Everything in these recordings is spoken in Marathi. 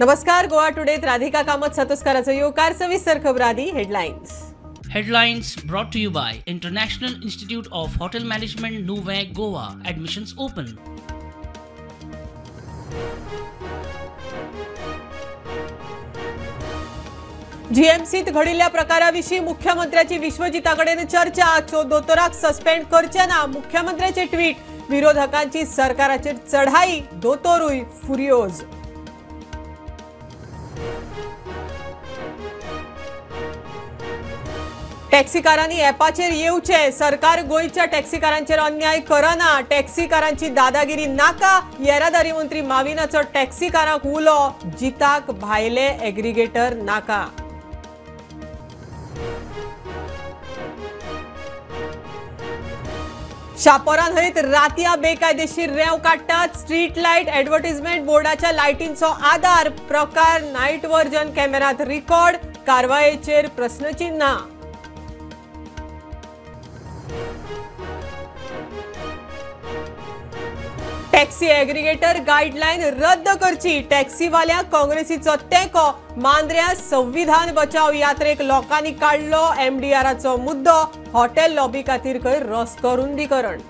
नमस्कार. गोवा टुडेत राधिका कामत सतुस्काराचो येवकार. सविस्तर खबरां आदी headlines. Headlines brought to you by International Institute of Hotel Management, Nuvei, Goa. Admissions open. जीएमसीत घडिल्ल्या प्रकाराविशीं मुख्यमंत्र्याची विश्वजिताकडेन चर्चा. दोतोराक सस्पेंड करचे ना. मुख्यमंत्र्याचे ट्वीट. विरोधकांची सरकाराचेर चढाई. दोतोरूय फुरियोज. टॅक्सीकारांनी ॲपाचेर येवचे. सरकार गोंयच्या टॅक्सीकारांचेर अन्याय करना. टॅक्सीकारांची दादागिरी नाका. येरादारी मंत्री माविनाचो टॅक्सीकारांक उलो. जिताक भायले एग्रिगेटर नाका. शापोरांत रातया बेकायदेशीर रेंव काडटात. स्ट्रीट लायट ॲडव्हर्टिजमेंट बोर्डाच्या लायटींचो आधार. प्रकार नायट व्हर्जन कॅमेरात रिकॉर्ड. कारवायेचेर प्रस्नचिन्ह. टॅक्सी एग्रिगेटर गाईडलाईन रद्द करची. टॅक्सीवाल्यांक काँग्रेसीचो तेंको. मांद्र्या संविधान बचाव यात्रेक लोकांनी काढलो एमडीआराचो मुद्दो. हॉटेल लॉबी खातीर खंय रस्तो रुंदीकरण.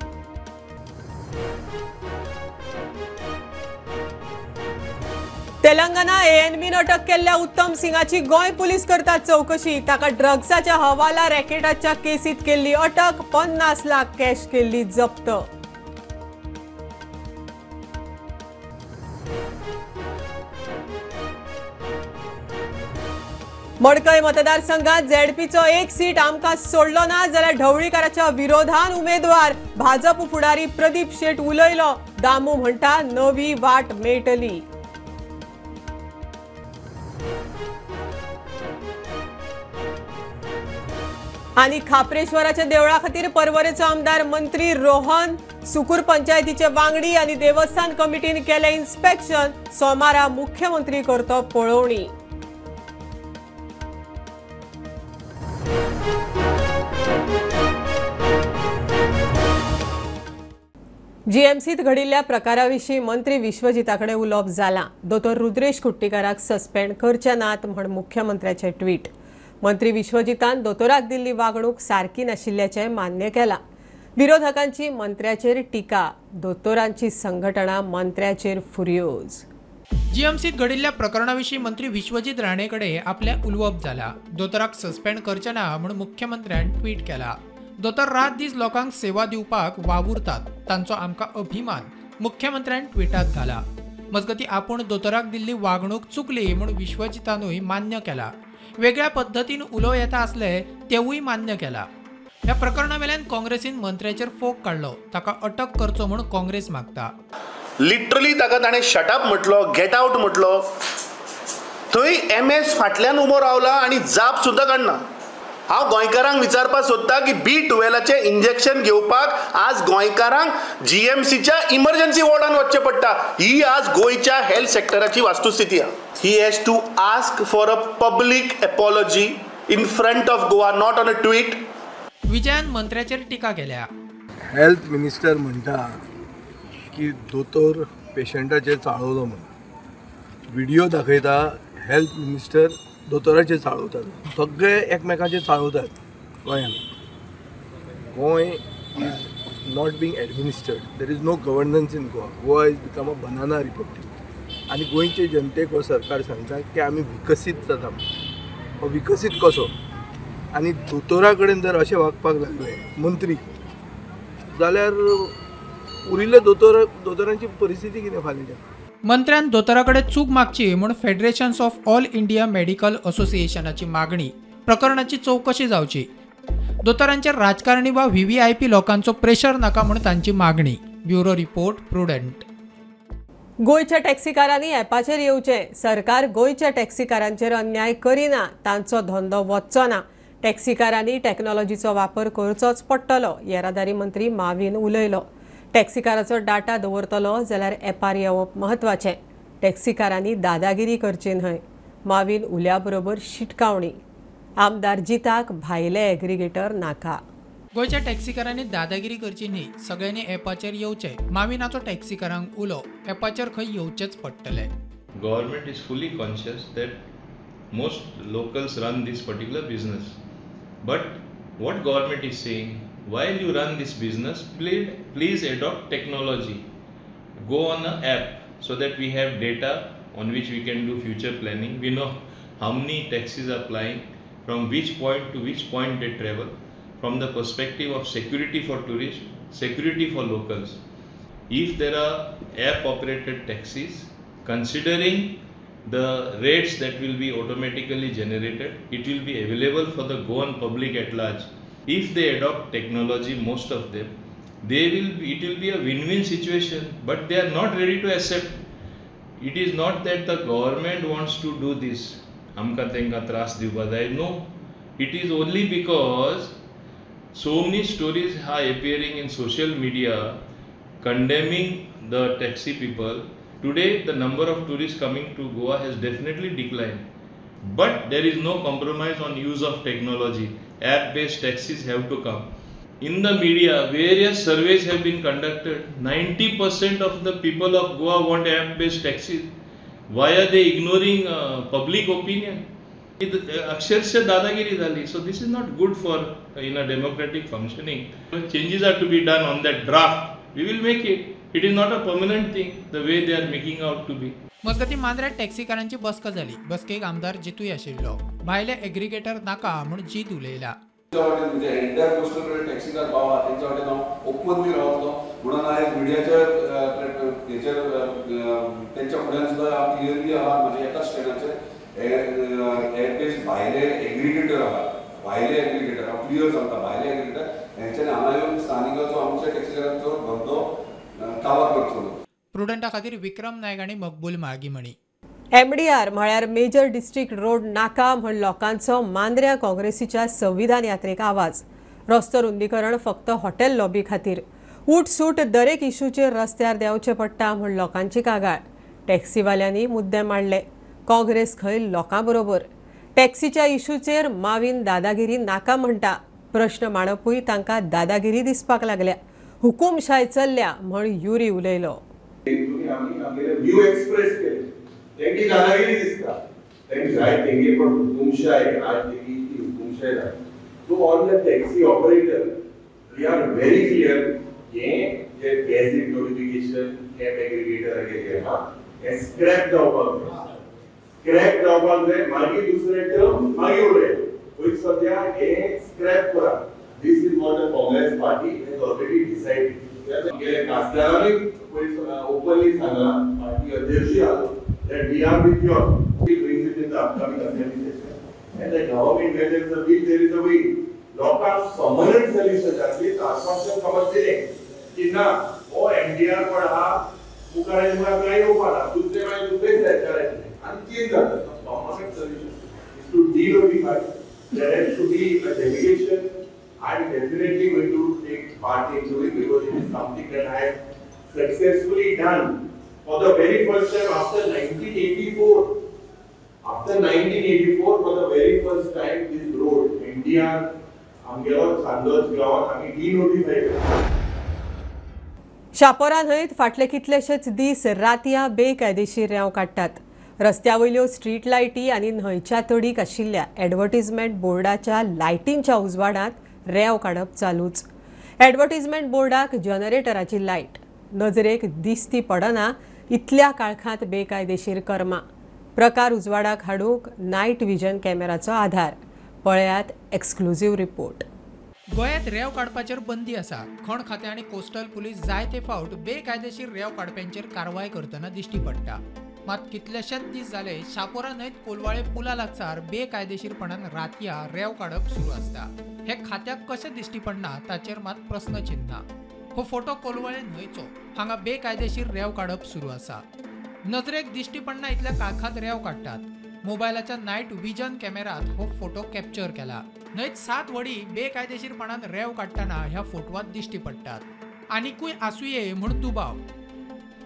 तेलंगणा एएनबीन अटक केल्ल्या उत्तम सिंगाची गोंय पुलीस करतात चौकशी. ताका ड्रग्साच्या हवाला रॅकेटाच्या केसीत केल्ली अटक. 50 लाख कॅश केल्ली जप्त. मडकय मतदारसंघात झेडपीचो एक सीट आमकां सोडलो ना जाल्यार ढवळीकाराच्या विरोधान उमेदवार. भाजप फुडारी प्रदीप शेट उलयलो. दामू म्हणटा नवी वाट मेळटली. आनी खापरेश्वराच्या देवळा खातीर परवरेचो आमदार मंत्री रोहन सुकूर पंचायतीचे वांगडी आनी देवस्थान कमिटीन केले इन्स्पेक्शन. सोमारा मुख्यमंत्री करतो पळोवणी. जीएमसीत घडिल्ल्या प्रकाराविशीं मंत्री विश्वजिताकडे उलोवप जालां. दोतोर रुद्रेश कुट्टीकाराक सस्पेंड करचे नात म्हण मुख्यमंत्र्याचे ट्वीट. मंत्री विश्वजितान दोतोराक दिल्ली वागणूक सारकी नाशिल्ल्याचें मान्य केलां. विरोधकांची मंत्र्याचेर टिका. दोतोरांची संघटना मंत्र्याचेर फुरियोज. जीएमसीत घडिल्ल्या प्रकरणाविशीं मंत्री विश्वजीत राणेकडे आपल्या उलोवप जाला. दोतोराक सस्पेंड करचे ना म्हूण मुख्यमंत्र्यान ट्वीट केला. दोतोर रात दीस लोकांक सेवा दिवपाक वावुरतात. तांचो आमकां अभिमान. मुख्यमंत्र्यान ट्विटात घाला. मजगती आपूण दोतोराक दिल्ली वागणूक चुकली म्हूण विश्वजितानूय मान्य केला. वेगळ्या पद्दतीन उलो येता आसले तेवूय मान्य केला. ह्या प्रकरणा वेल्यान काँग्रेसीन मंत्र्याचेर फोग काडलो. ताका अटक करचो म्हूण काँग्रेस मागता. लिटरली ताका ताणें शटअप म्हटलो, गेट आउट म्हटलो. थंय एमएस फाटल्यान उबो रावला आनी जाप सुद्दां काडना. हांव गोंयकारांक विचारपाक सोदता की B12चे इंजेक्शन घेवपाक आज गोंयकारांक जीएमसीच्या इमर्जन्सी वॉर्डान वचचें पडटा. ही आज गोंयच्या हेल्थ सेक्टराची वास्तुस्थिती आहा. He has to ask for a public apology in front of Goa, not on a tweet. विजयान मंत्र्याचेर टिका केल्या. हेल्थ मिनिस्टर म्हणटा की दोतोर पेशंटाचेर चाळवलो म्हणून. व्हिडिओ दाखयता हेल्थ मिनिस्टर दोतोराचेर चाळवतात. सगळे एकमेकाचेर चाळवतात गोंयांत. Goem is not being administered. There is no governance in Goa. Goa is become a banana republic. आनी गोंयचे जनतेक हो सरकार सांगता की आमी विकसीत जाता. हो विकसीत कसो? आनी दोतोरा कडेन जर अशें वागपाक लागले मंत्री जाल्यार उरिल्ले दोतोरांची परिस्थिती कितें फाल्यां? मंत्र्यान दोतोराकडे चूक मागची म्हूण federations of all India medical असोसिएशनाची मागणी. प्रकरणाची चौकशी जावची. दोतोरांचेर राजकारणी वा व्हीव्हीआयपी लोकांचो प्रेशर नाका म्हूण तांची मागणी. Bureau report prudent. गोंयच्या टॅक्सीकारांनी ॲपाचेर येवचे. सरकार गोंयच्या टॅक्सीकारांचेर अन्याय करिना. तांचो धंदो वचचो ना. टॅक्सीकारांनी टॅक्नॉलॉजीचो वापर करचोच पडटलो. येरादारी मंत्री माविन उलयलो. टॅक्सीकाराचो डाटा दवरतलो जाल्यार ॲपार येवप म्हत्वाचें. टॅक्सीकारांनी दादागिरी करची न्हय. माविन उल्या बरोबर शिटकावणी. आमदार जिताक भायले एग्रिगेटर नाका. गोयच्या टॅक्सीकारांनी दादागिरी करची न्ही. सगळ्यांनी ॲपाचेर येवचें. माविनाचो टॅक्सीकारांक उलो. ॲपाचेर खंय येवचेच पडटले. Government is fully conscious that most locals run this particular business. But what government is saying, while you run this business, please adopt technology. Go on an app so that we have data on which we can do future planning. We know how many taxis are flying, from which point to which point they travel, from the perspective of security for tourists, security for locals. If there are app operated taxis, considering the rates that will be automatically generated, it will be available for the Goan public at large. If they adopt technology, most of them, it will be a win-win situation, but they are not ready to accept. It is not that the government wants to do this, amka tenka tras diwpa jay. No, it is only because so many stories are appearing in social media condemning the taxi people. Today the number of tourists coming to Goa has definitely declined, but there is no compromise on use of technology. App-based taxis have to come. In the media, various surveys have been conducted. 90% of the people of Goa want app-based taxis. Why are they ignoring public opinion? Aksharsha dadagiri zali. So this is not good for in a democratic functioning. Changes are to be done on that draft. We will make it. It is not a permanent thing the way they are making out to be. मजगती मांद्र्यात टॅक्सीकारांची बसका जाली. बसकेक आमदार जितूय आशिल्लो. भायले एग्रिगेटर नाका म्हणून जीत उलयला. म्हणजे एंटायर कोस्टल टॅक्सीकार पावा त्यांच्या वाटेन हांव ओपनली रावतलो म्हणून आयज मिडियाच्या हेचेर त्यांच्या फुड्यान सुद्दां हांव क्लियरली आहा म्हणजे एका स्टेनाचेर एअरबेस भायले एग्रिगेटर आहा भायले एग्रिगेटर हांव क्लियर सांगता भायले एग्रिगेटर हेंच्यानी हांगा येवन स्थानिकाचो आमच्या टॅक्सीकारांचो धंदो काबार करचो न्हू. प्रुडंटा खातीर विक्रम नायक आनी मकबूल माळगीमणी. MDR म्हळ्यार मेजर डिस्ट्रिक्ट रोड नाका म्हण लोकांचो मांद्र्या काँग्रेसीच्या संविधान यात्रेक आवाज. रस्तो रुंदीकरण फक्त हॉटेल लॉबी खातीर. उठसूट दरेक इशूचेर रस्त्यार देंवचें पडटा म्हण लोकांची कागाळ. टॅक्सीवाल्यांनी मुद्दे मांडले. काँग्रेस खंय लोकां बरोबर. टॅक्सीच्या इशूचेर मावीन दादागिरी नाका म्हणटा. प्रश्न मांडपूय तांकां दादागिरी दिसपाक लागल्या. हुकुमशाय चल्ल्या म्हण युरी उलयलो. व्यू एक्सप्रेस केले तेंकी दादागिरी दिसता तेंक जाय तेंगे पण हुकुमशाय आज तेंगी ती हुकुमशाय ना. So on the taxi operator we are very clear हे जे गॅजेट नोटिफिकेशन कॅब एग्रीगेटर गेले हा हे स्क्रॅप जावपाक जाय मागीर दुसरे टर्म मागीर उलय पयस सद्या हे स्क्रॅप करा. This is what the Congress party has already decided. गेले खासदारांनी openly सांगला पार्टी अध्यक्ष आलो that we are with you. We brings it in the upcoming assembly session. And the government where there is a will, there is a way. लोकांक permanent solution जातली आश्वासन समजले की ना ओ MDR पण हा मुखार काय येवपाना दुसरे मागीर दुसरे सरकाराचे आणि चेंज जाता. permanent solution is to de-notify. There has to be a delegation. I am definitely going to take part into it because it is something that I have successfully done for the very first time after 1984. After 1984, for the very first time, this road, India, आमगेलो चांदोस गांवांत आमी de-notify केला. शापोरा न्हंयत फाटले कितलेशेच दीस रातया बेकायदेशीर रेंव काडटात. रस्त्यावयल्यो स्ट्रीट लायटी आनी न्हंयच्या तडीक आशिल्ल्या एडवर्टिजमेंट बोर्डाच्या लायटींच्या उजवाडांत रेंव काडप चालूच. Advertisement बोर्डाक जनरेटराची light. नजरेक दिसती पडना इतल्या काळखांत बेकायदेशीर कर्मां. प्रकार उजवाडाक हाडूंक नायट विजन कॅमेराचो आधार. पळयात एक्सक्लुझिव्ह रिपोर्ट. गोंयांत रेंव काडपाचेर बंदी आसा. खण खातें आनी कोस्टल पुलीस जायते फावट बेकायदेशीर रेंव काडप्यांचेर कारवाय करतना दिश्टी पडटा. मात कितलेशेच दीस जाले शापोरा न्हंयत कोलवाळे पुला लागसार बेकायदेशीरपणान रातया रेंव काडप सुरू आसता. हे खात्याक कशें दिश्टी पडना ताचेर मात प्रस्नचिन्ह. हो फोटो कोलवाळे न्हंयचो. हांगा बेकायदेशीर रेंव काडप सुरू आसा. नजरेक दिश्टी पडना इतल्या काळखांत रेंव काडटात. मोबायलाच्या नायट विजन कॅमेरात हो फोटो कॅप्चर केला. न्हंयत 7 वडी बेकायदेशीरपणान रेंव काडटना ह्या फोटवांत दिश्टी पडटात. आनीकूय आसुये म्हूण दुबाव.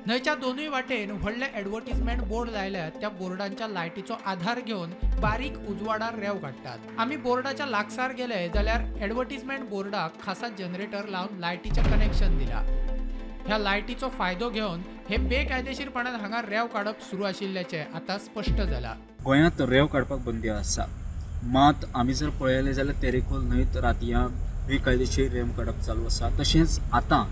न्हंयच्या दोनूय वाटेन व्हडले एडवर्टिजमेंट बोर्ड लायल्यात. त्या बोर्डांच्या लायटीचो आधार घेवन बारीक उजवाडार रेंव काडटात. आमी बोर्डाच्या लागसार गेले जाल्यार एडवर्टिजमेंट बोर्डाक खासा जनरेटर लावन लायटीचें कनेक्शन दिला. ह्या लायटीचो फायदो घेवन हे बेकायदेशीरपणान हांगा रेंव काडप सुरू आशिल्ल्याचे आता स्पष्ट जाला. गोंयांत रेंव काडपाक बंदी आसा, मात आमी जर पळयलें जाल्यार तेरेखोल न्हंयत रातयां बेकायदेशीर रेंव काडप चालू आसा. तशेंच आतां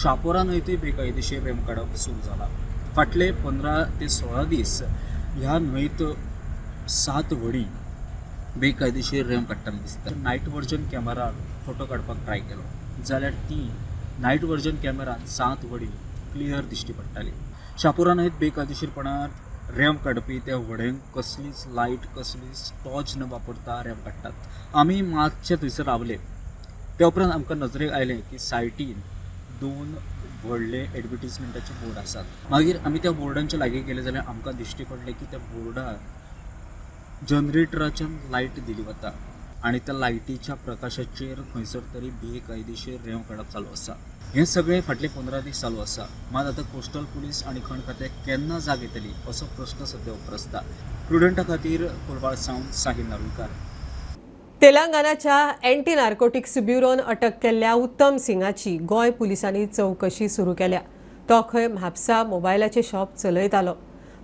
शापोरा न्हंयतूय बेकायदेशीर रेंव काडप सुरू जाला. फाटले 15 ते 16 दीस ह्या न्हंयत 7 व्हडी बेकायदेशीर रेंव काडटाना दिसता. नायट वर्जन कॅमेरार फोटो काडपाक ट्राय केलो जाल्यार ती नायट वर्जन कॅमेरान 7 व्हडी क्लियर दिश्टी पडटाली. शापोरा न्हंयत बेकायदेशीरपणान रेंव काडपी त्या व्हडेंक कसलीच लायट कसलीच टॉर्च न वापरता रेंव काडटात. आमी मातशे थंयसर रावले त्या उपरांत आमकां नजरेक आयलें की सायटीन 2 व्हडले एडवर्टिजमेंटाचे बोर्ड आसात. मागीर आमी त्या बोर्डांच्या लागीं गेले जाल्यार आमकां दिश्टी पडलें की त्या बोर्डार जनरेटराच्यान लायट दिली वता आनी त्या लायटीच्या प्रकाशाचेर खंयसर तरी बेकायदेशीर रेंव काडप चालू आसा. हें सगळें फाटले 15 दीस चालू आसा. मात आतां कोस्टल पुलीस आनी खण खात्याक केन्ना जाग येतली असो प्रश्न सध्या उपरासता. प्रुडंटा खातीर कोलवाळ सावन साहिल नार्वेकर. तेलंगणाच्या अँटी नार्कोटिक्स ब्युरोन अटक केल्ल्या उत्तम सिंगाची गोंय पुलिसांनी चवकशी सुरू केल्या. तो खंय म्हापसा मोबायलाचें शॉप चलयतालो.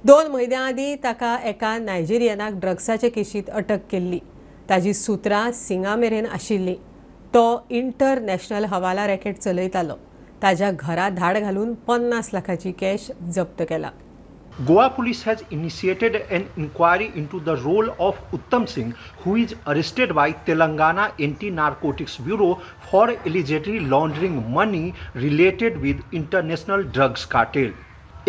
2 म्हयन्यां आदीं ताका एका नायजेरियनाक ड्रग्साचे केशींत अटक केल्ली. ताजी सुत्रां सिंगा मेरेन आशिल्लीं. तो इंटरनॅशनल हवाला रॅकेट चलयतालो. ताज्या घरा धाड घालून 50 लाखाची कॅश जप्त केला. Goa police has initiated an inquiry into the role of Uttam Singh, who is arrested by Telangana Anti-Narcotics Bureau for allegedly laundering money related with international drugs cartel.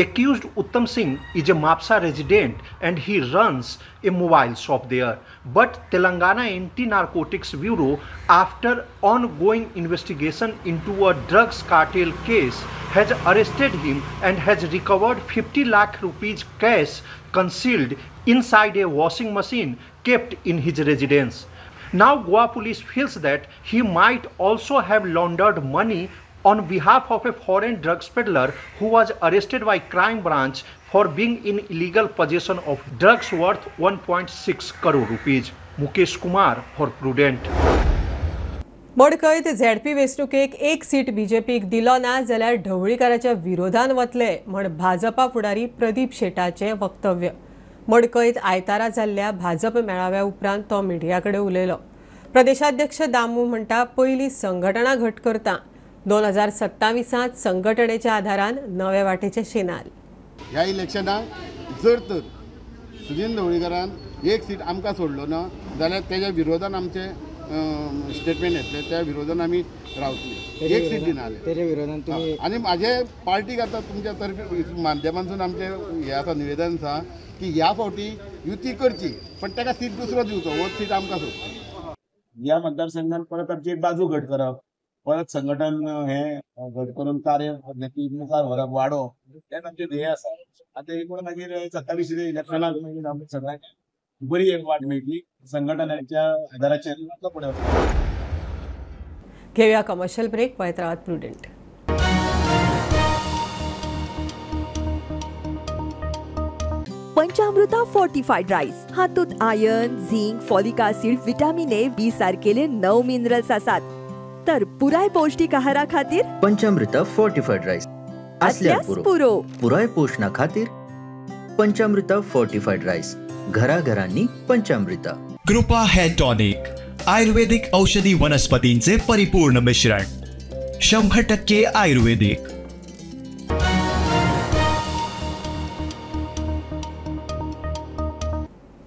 Accused Uttam Singh is a Mapsa resident and he runs a mobile shop there. But Telangana Anti-Narcotics Bureau, after ongoing investigation into a drugs cartel case, has arrested him and has recovered 50 lakh rupees cash concealed inside a washing machine kept in his residence. Now Goa police feels that he might also have laundered money on behalf of a foreign drugs peddler who was arrested by crime branch for being in illegal possession of drugs worth 1.6 crore rupees. Mukesh Kumar for Prudent. मडकयत झेडपी वेंचणुकेक 1 सीट बीजेपीक दिलो ना जाल्यार ढवळीकाराच्या विरोधान वतले म्हण भाजपा फुडारी प्रदीप शेटाचें वक्तव्य. मडकयत आयतारा जाल्ल्या भाजप मेळाव्या उपरांत तो मिडिया कडेन उलयलो. प्रदेशाध्यक्ष दामू म्हणटा पयलीं संघटना घट करता. 2027 संघटनेच्या आधारान नवे वाटेचे शेनाल. ह्या इलेक्शनाक जर तर सुदीन ढवळीकरान 1 सीट आमकां सोडलो ना जाल्यार तेज्या विरोधान आमचे स्टेटमेंट येतले. त्या विरोधान आमी रावतले. 1 सीट दिनाले तेज्या विरोधान तुमी आनी म्हाजे पार्टीक आतां तुमच्या तर्फे माध्यमांतून आमचे हे आसा निवेदन आसा की ह्या फावटी युती करची पण ताका सीट दुसरो दिवचो. हो सीट आमकां सोडची. ह्या मतदारसंघात परत आमची एक बाजू घट करप परत संघटन हे घट करून कार्य मुखार व्हरप वाडोवप हें आमचें ध्येय आसा. आतां एकूण मागीर 27 इलेक्शनाक मागीर आमकां सगळ्यांक बरी एक वाट मेळटली. संघटनाच्या आदाराचेर फुडें घेऊया कमर्शियल ब्रेक. पळयत रावात प्रुडंट. पंचामृता फोर्टिफाइड राईस हातूंत iron zinc folic acid vitamin A B सारकेले 9 मिनरल्स आसात. तर पुराय पौष्टिक आहारा खातीर पंचामृता फोर्टिफाइड राईस असल्यार पुरो पुराय पोषणा खातीर पंचामृता फोर्टिफाइड राईस. घरा घरांनी पंचामृता. कृपा हेअर टॉनिक आयुर्वेदिक औषधी वनस्पतींचे परिपूर्ण मिश्रण 100% आयुर्वेदिक.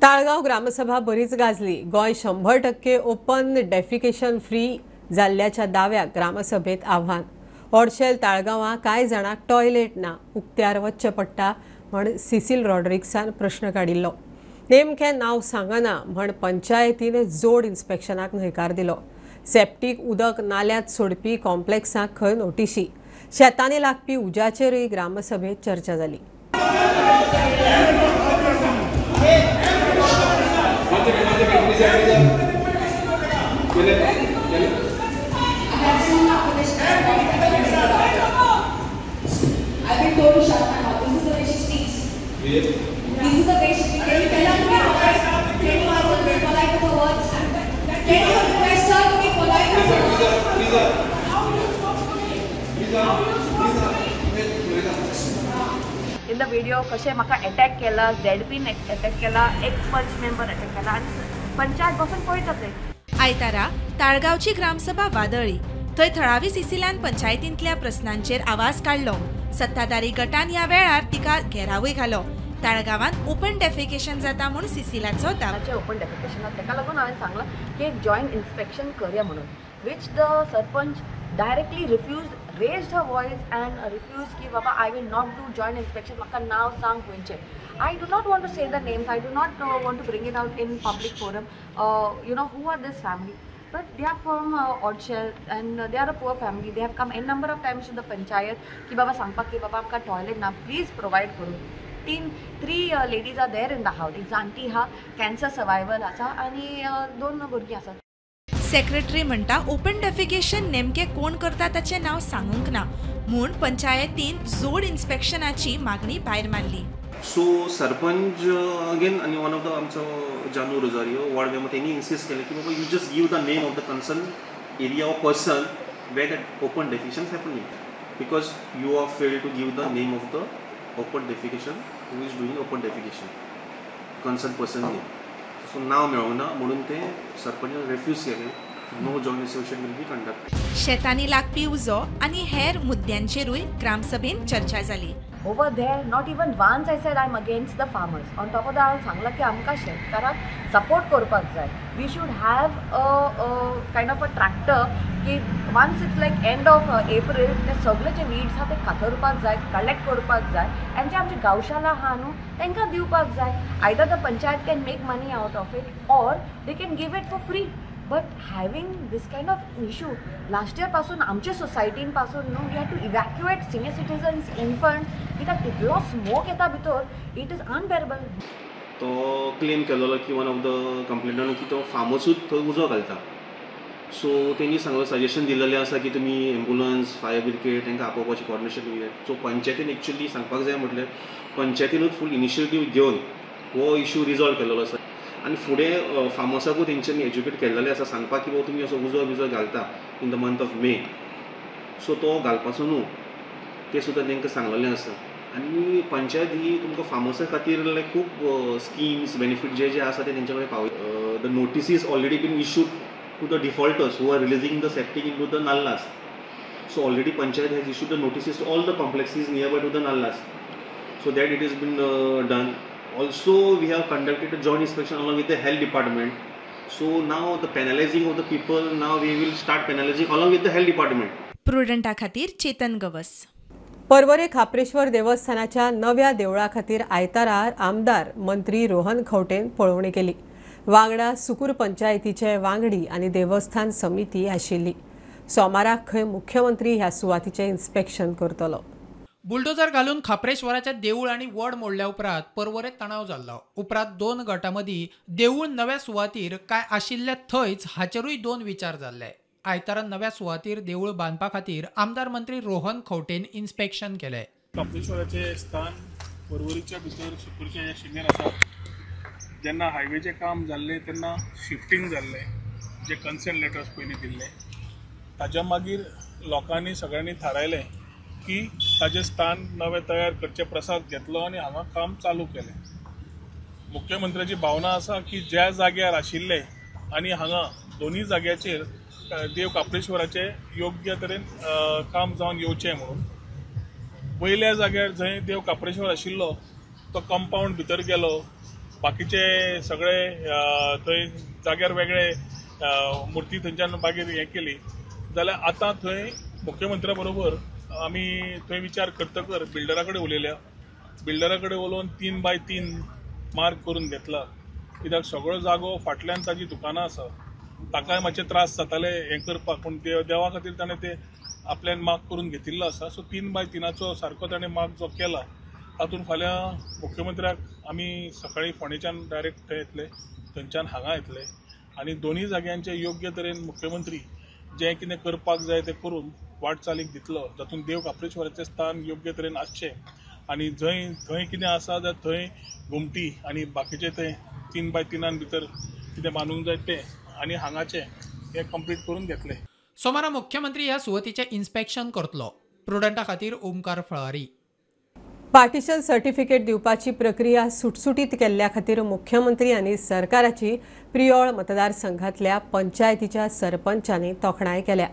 ताळगाव ग्रामसभा बरीच गाजली. गोंय 100% ओपन डेफिकेशन फ्री जाल्ल्याच्या दाव्याक ग्रामसभेत आव्हान. ओडशेल ताळगांवां कांय जाणांक टॉयलेट ना, उक्त्यार वच्चें पडटा म्हण सिसील रॉड्रिक्सान प्रश्न काडिल्लो. नेमकें नांव सांगना म्हण पंचायतीन जोड इन्स्पेक्शनाक न्हयकार दिलो. सेप्टीक उदक नाल्यांत सोडपी कॉम्प्लेक्साक खंय नोटीशी. शेतांनी लागपी उज्याचेरूय ग्रामसभेत चर्चा जाली. I've been told to shut my mouth. This is the way she speaks. This is the way she speaks. Can you tell her to be polite? Can you ask her to be polite with her words? Can you request her to be polite with her words? Please, the video कशें म्हाका अटॅक केला, झेडपीन अटॅक केला, एक्स पंच मेंबर अटॅक केला आनी पंचायत बसून पळयता ते. आयतारा ताळगांवची ग्रामसभा वादळी. थंय थळावी सिसिलान पंचायतींतल्या प्रस्नांचेर आवाज काडलो. सत्ताधारी गटान ह्या वेळार तिका घेरावय घालो. ताळगांवांत ओपन डेफिकेशन जाता म्हूण सिसिलाचो दावो. ओपन डेफिकेशन ताका लागून हांवें सांगलां की एक जॉयंट इन्स्पेक्शन करया म्हणून, which the sarpanch directly raised her voice and refused ki baba I will not do joint inspection, maka nav sang khunche. I do not want to say the names, I do not want to bring it out in public forum. Who are this family, but they are from Odshell and they are a poor family. They have come n number of times to the panchayat ki baba sangpak ki baba amka toilet na please provide karu. Three ladies are there in the house. एक auntie ha cancer survivor आसा आणि 2 भुरगीं आसा. सेक्रेटरी म्हणटा ओपन डेफिकेशन नेमके कोण करता ताचें नांव सांगूंक ना म्हूण पंचायतीन जोड इन्स्पेक्शनाची मागणी भायर मारली. सो सरपंच अगेन आणि वन ऑफ द आमचो जानू रोजारियो वॉर्ड मेंबर त्यांनी इन्सिस्ट केले की बाबा you just give the name of the concern area of person where that open defecation happening because you are fail to give the name of the open defecation who is doing open defecation concern person name. So नाव मेळोना म्हणून ते सरपंच रेफ्यूज केले. No joint inspection will B conduct. शेतांनी लागपी उजो आनी हेर मुद्द्यांचेरूय ग्रामसभेन चर्चा जाली. Over there, not even once I said I'm against the farmers. On top of that, I सांगला की आमकां शेतकाराक सपोर्ट करपाक जाय. We should have a kind of a tractor की once it's like end of April, ते सगळे जे weeds हा ते कातरपाक जाय, कलेक्ट करपाक जाय and जे आमचे गौशाला हा न्हू तांकां दिवपाक जाय. Either the panchayat can make money out of it or they can give it for free. But having this kind of issue, last year पासून आमच्या सोसायटीन पासून न्हू we had to evacuate senior citizens, infant, कित्याक तितलो स्मोक येता भितर, इट इज अनबेरेबल. तो क्लेम केलेलो की वन ऑफ द कंप्लेंटान की तो फार्मसूच थंय उजो घालता. सो तेणी सांगलें सजेशन दिलेलें आसा की तुमी एम्बुलन्स, फायर ब्रिगेड तांकां आपोवपाचें कॉर्डिनेशन दिलें. सो पंचायतीन एक्चुअली सांगपाक जाय म्हटल्यार पंचायतीनूच फूल इनिशिएटीव घेवन हो इशू रिजॉल्व केलेलो आसा आनी फुडें फार्मर्साकूय तेंच्यांनी एज्युकेट केल्लेलें आसा सांगपाक की बाबा तुमी असो उजो बिजो घालता in the month of May. So तो घालपाचो न्हू तें सुद्दां तांकां सांगलेलें आसा. आनी पंचायत ही तुमकां फार्मर्सा खातीर लायक खूब स्किम्स बेनिफीट जे जे आसा ते तेंच्या कडेन पावय. The notices already been issued to the defaulters who are releasing the septic into the nallahs. So already panchayat has issued the notices to all the complexes nearby to the nallahs. So that it has been done. Also, we have conducted a joint inspection along with the health department. So now the penalizing of the people, now we will start penalizing along with the health department. प्रुडंटा खातीर चेतन गवस. पर्वरे खापरेश्वर देवस्थानाच्या नव्या देवळा खातीर आयतारार आमदार मंत्री रोहन खंवटेन पळोवणी केली. वांगडा सुकूर पंचायतीचे वांगडी आनी देवस्थान समिती आशिल्ली. सोमाराक खंय मुख्यमंत्री ह्या सुवातीचें इन्स्पेक्शन करतलो. बुलडोजर घालून खापरेश्वराचे देऊळ आणि वड मोडल्या उपरांत पर्वरेत तणाव जाल्लो. उपरांत 2 गटांमदीं देऊळ नव्या सुवातीर काय आशिल्ले थंयच हाचेरूय 2 विचार जाल्ले. आयतारा नव्या सुवातीर देऊळ बांदपा खातीर आमदार मंत्री रोहन खंवटेन इन्स्पेक्शन केले. खापरेश्वराचे स्थान पर्वरीच्या भितर सुकूरच्या जे शिमेर आसा जेन्ना हायवेचें काम जाल्लें तेन्ना शिफ्टिंग जाल्लें जे कन्सेंट लेटर्स पयलीं दिल्ले ताज्या मागीर लोकांनी सगळ्यांनी थारायलें की ताजें स्थान नवें तयार करचे प्रसाद घेतलो आनी हांगा काम चालू केलें. मुख्यमंत्र्याची भावना आसा की ज्या जाग्यार आशिल्ले आनी हांगा दोनूय जाग्याचेर देव कापरेश्वराचे योग्य तरेन काम जावन येवचें म्हणून पयल्या जाग्यार जंय देव कापरेश्वर आशिल्लो तो कंपाऊंड भितर गेलो, बाकीचे सगळे थंय जाग्यार वेगळे मुर्ती थंयच्यान मागीर हें केली जाल्यार आतां थंय मुख्यमंत्र्या बरोबर आमी थंय विचार करतकर बिल्डरा कडेन उलयल्या. बिल्डरा कडेन उलोवन 3x3 मार्क करून घेतला कित्याक सगळो जागो फाटल्यान ताजी दुकानां आसा ताकाय मातशे त्रास जाताले हें करपाक, पूण देवा खातीर ताणें ते आपल्यान मार्क करून घेतिल्लो आसा. सो 3x3 सारको ताणें मार्क जो केला तातूंत फाल्यां मुख्यमंत्र्याक आमी सकाळीं फोंडेच्यान डायरेक्ट थंय येतले, थंयच्यान हांगा येतले आनी दोनूय जाग्यांचे योग्य तरेन मुख्यमंत्री जें कितें करपाक जाय तें करून वाटचालीक दितलो जातून देव कापरेश्वराचें स्थान योग्य तरेन आसचें आनी थंय कितें आसा जाल्यार थंय घुमटी आनी बाकीचे ते 3x3 भितर कितें बांदूंक जाय तें आनी हांगाचें हें कंप्लीट करून घेतलें. सोमारा मुख्यमंत्री ह्या सुवातीचें इन्स्पेक्शन करतलो. प्रुडंटा खातीर ओमकार फळारी. पार्टिशन सर्टिफिकेट दिवपाची प्रक्रिया सुटसुटीत केल्ल्या खातीर मुख्यमंत्री आनी सरकाराची प्रियोळ मतदारसंघातल्या पंचायतीच्या सरपंचांनी तोखणाय केल्या.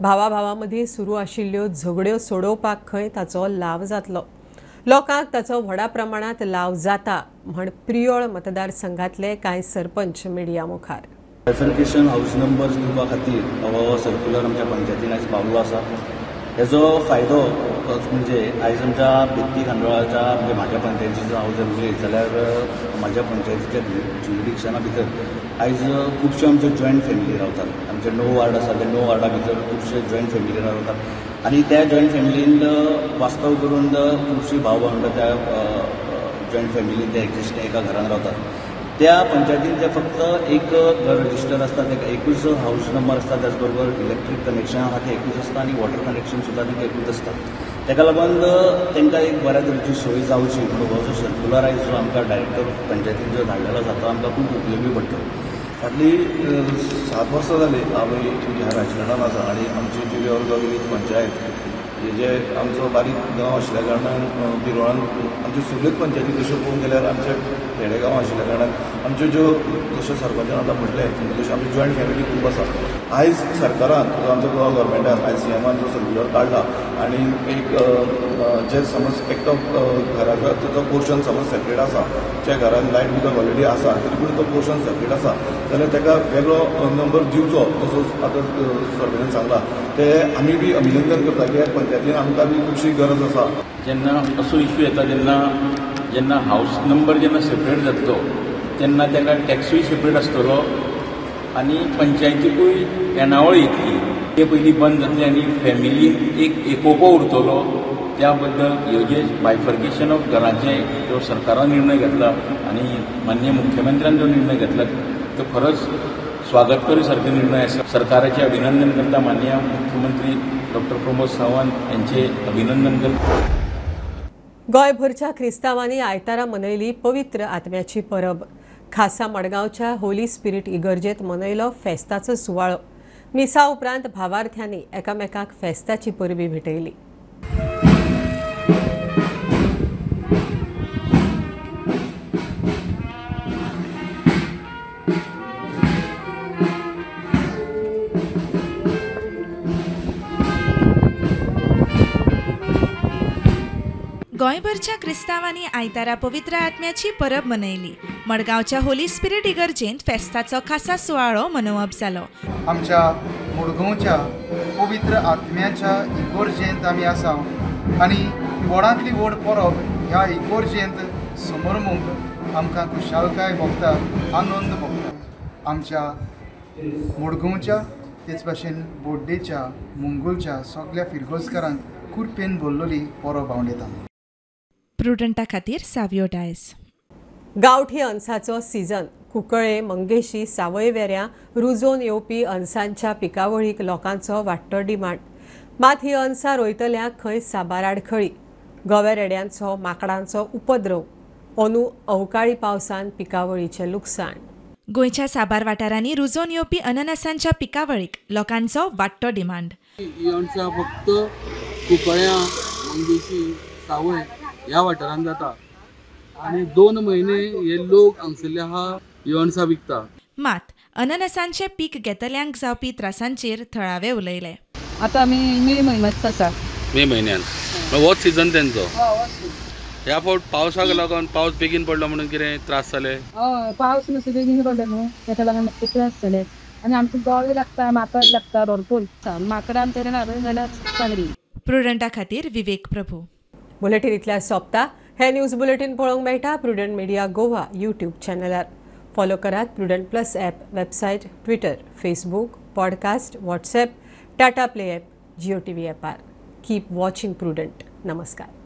भावा मदीं सुरू आशिल्ल्यो झगड्यो सोडोवपाक खंय ताचो लाव जातलो. लोकांक ताचो व्हडा प्रमाणात लाव जाता म्हण प्रियोळ मतदारसंघातले कांय सरपंच मिडिया मुखार. बायफर्केशन हाऊस नंबर्स दिवपा खातीर हो सर्क्युलर आमच्या पंचायतीन आयज पावलो आसा. हेजो फायदो म्हणजे आयज आमच्या बेत्ती खांडोळाच्या म्हणजे म्हाज्या पंचायतीचो हांव जर उलयत जाल्यार म्हाज्या पंचायतीच्या ज्युरिडिक्शना भितर आयज खुबश्यो आमच्यो जॉयंट फॅमिली रावतात. आमचे 9 वार्ड आसा ते 9 वार्डा भितर खुबशे जॉयंट फॅमिली रावतात आनी त्या जॉयंट फॅमिलीन वास्तव करून खुबशीं भाव भावंड त्या जॉयंट फॅमिलीन ते एक्जिस्ट एका घरान रावतात. त्या पंचायतीन ते फक्त एक रजिस्टर आसता, ताका एकूच हाऊस नंबर आसता, त्याच बरोबर इलेक्ट्रीक कनेक्शन आहा ते एकूच आसता आनी वॉटर कनेक्शन सुद्दां तांकां एकूच आसता. ताका लागून तांकां एक बऱ्या तरेची सोय जावची म्हणून हो जो सर्क्युलर आयज जो आमकां डायरेक्टर ऑफ पंचायतीन जो धाडलेलो आसा तो आमकां खूब उपयोगी पडटा. फाटली 7 वर्सां जाली हांव ह्या राजकारणान आसा आनी आमची जी वेगवेगळी पंचायत जे आमचो बारीक गांव आशिल्ल्या कारणान पिरोळान आमच्यो सगळ्योच पंचायती तश्यो पळोवंक गेल्यार आमचे खेडेगांव आशिल्ल्या कारणान आमच्यो ज्यो जशें सरपंचान आतां म्हटलें तशें आमची जॉयंट फॅमिली खूब आसा. आयज सरकारान जो आमचो गोवा गव्हर्मेंटान आयज सीएमान जो सर्क्युलर काडला आनी एक जे समज एकटो घराचो जो पोर्शन समज सेपरेट आसा, ज्या घरान लायट उदक ऑलरेडी आसा तरी पूण तो पोर्शन सेपरेट आसा जाल्यार ताका वेगळो नंबर दिवचो जसो आतां सरकारान सांगला ते आमी बी अभिनंदन करता कित्याक पंचायतीन आमकां बी खुबशी गरज आसा. जेन्ना असो इश्यू येता जेन्ना हाऊस नंबर जेन्ना सेपरेट जातलो तेन्ना ताका टॅक्सूय सेपरेट आसतलो आनी पंचायतीकूय येणावळ येतली ते पयलीं बंद जातली आनी फॅमिलीन एक एकोपो उरतलो. त्या बद्दल ह्यो जे बायफर्केशन ऑफ घरांचे जो सरकारान निर्णय घेतला आनी माननीय मुख्यमंत्र्यान जो निर्णय घेतला तो खरोच स्वागत करूसारको निर्णय आसा. सरकाराचे अभिनंदन करता. माननीय मुख्यमंत्री डॉक्टर प्रमोद सावंत यांचे अभिनंदन करता. गोंयभरच्या क्रिस्तांवांनी आयतारा मनयली पवित्र आत्म्याची परब. खासा मडगांवच्या होली स्पिरीट इगर्जेत मनयलो फेस्ताचो सुवाळो. मिसा उपरांत भावार्थ्यांनी एकामेकाक फेस्ताची परबी भेटयली. गोंयभरच्या क्रिस्तांवांनी आयतारा पवित्र आत्म्याची परब मनयली. मडगांवच्या होली स्पिरीट इगर्जेंत फेस्ताचो खासा सुवाळो मनोवप जालो. आमच्या मडगांवच्या पवित्र आत्म्याच्या इगर्जेंत आमी आसा आनी व्हडांतली व्हड परब ह्या इगर्जेंत समरमूंक आमकां खुशालकाय भोगता, आनंद भोगता. आमच्या मडगांवच्या तेच भाशेन बोड्डेच्या मुंगोलच्या सगळ्या फिरगोजकारांक कुरपेन भरलेली परब हांव येता. प्रुडंटा खातीर सावियो डायस. गांवठी अनसाचो सीझन. कुंकळे, मंगेशी, सावयवेऱ्यां रुजोवन येवपी अनसांच्या पिकावळीक लोकांचो वाडटो डिमांड. मात ही अनसां रोयतल्यांक खंय साबार आडखळी. गवे रेड्यांचो, माकडांचो उपद्रव. अंदू अवकाळी पावसान पिकावळीचें लुकसाण. गोंयच्या साबार वाठारांनी रुजोवन येवपी अननसांच्या पिकावळीक लोकांचो वाडटो डिमांड. ही अणसां फक्त कुंकळ्यां, मंगेशी, सावय ह्या वाठारांत जाता आनी 2 म्हयने हे लोक हांगसरले आहा ही अणसां विकता. मात अननसांचे पीक घेतल्यांक जावपी त्रासांचेर थळावे उलयले. आतां आमी मे म्हयन्यांत आसा. मे म्हयन्यान होच सीझन तेंचो. ह्या फावट पावसाक लागून पावस बेगीन पडलो म्हणून कितें त्रास जाले? हय, पावस मातसो बेगीन पडलो न्हू ताका लागून खूब त्रास जाले आनी आमचे गवे लागता, माकड लागता, भरपूर माकडान तरी हाडून जाल्यार सांगली. प्रुडंटा खातीर विवेक प्रभू. बुलेटिनींतल्या सोंपता. हे न्यूज बुलेटिन पळोवंक मेळटा प्रुडंट मिडिया गोवा यूट्यूब चॅनलार. फॉलो करात Prudent plus app, website, Twitter, Facebook, podcast, WhatsApp, Tata play app, Jio TV ॲपार. Keep watching Prudent. नमस्कार.